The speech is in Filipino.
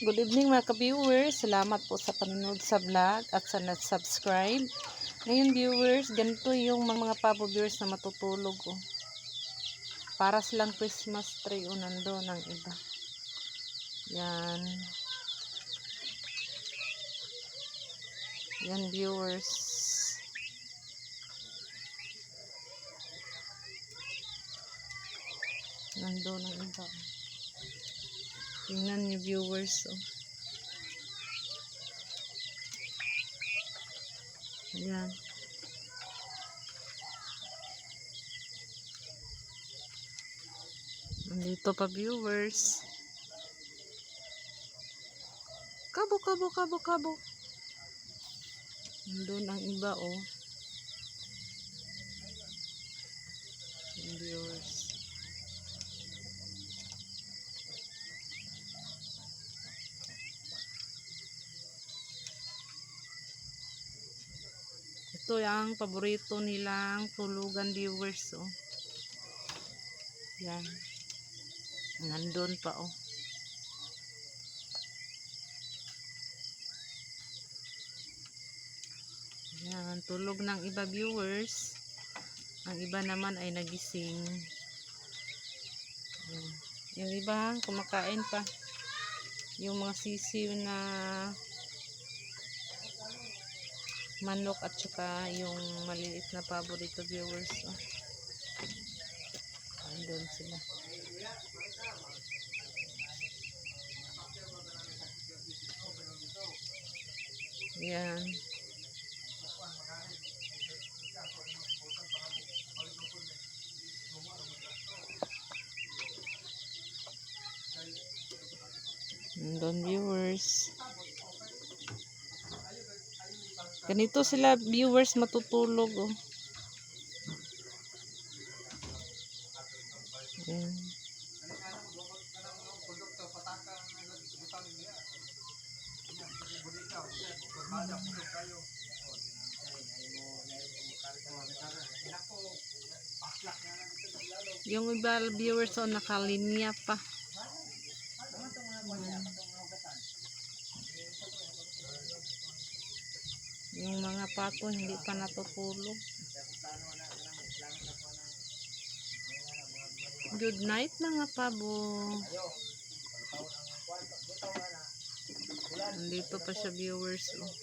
Good evening mga ka-viewers. Salamat po sa panonood sa vlog at sa nag-subscribe. Ngayon viewers, ganito yung mga pabo viewers na matutulog. Oh. Para silang Christmas tree o nandun ang iba. Yan. Yan viewers. Nandun ang iba. Tingnan niyo viewers. Oh. Yan. Nandito pa viewers. Kabo. Nandun ang iba oh. Yan, viewers. Ito yung paborito nilang tulugan viewers oh. Yan. Nandun pa oh. Yan, tulog ng iba viewers. Ang iba naman ay nagising. Yan. Yung iba kumakain pa. Yung mga sisiw na manok at saka yung maliit na paborito viewers. Oh. Andun sila. Yan. Andun viewers. Ganito sila viewers matutulog oh. Ayan. Yung iba viewers oh, nakalinya pa. Yung mga pato hindi pa natutulog. Good night mga pabo. Nandito pa siya viewers oh.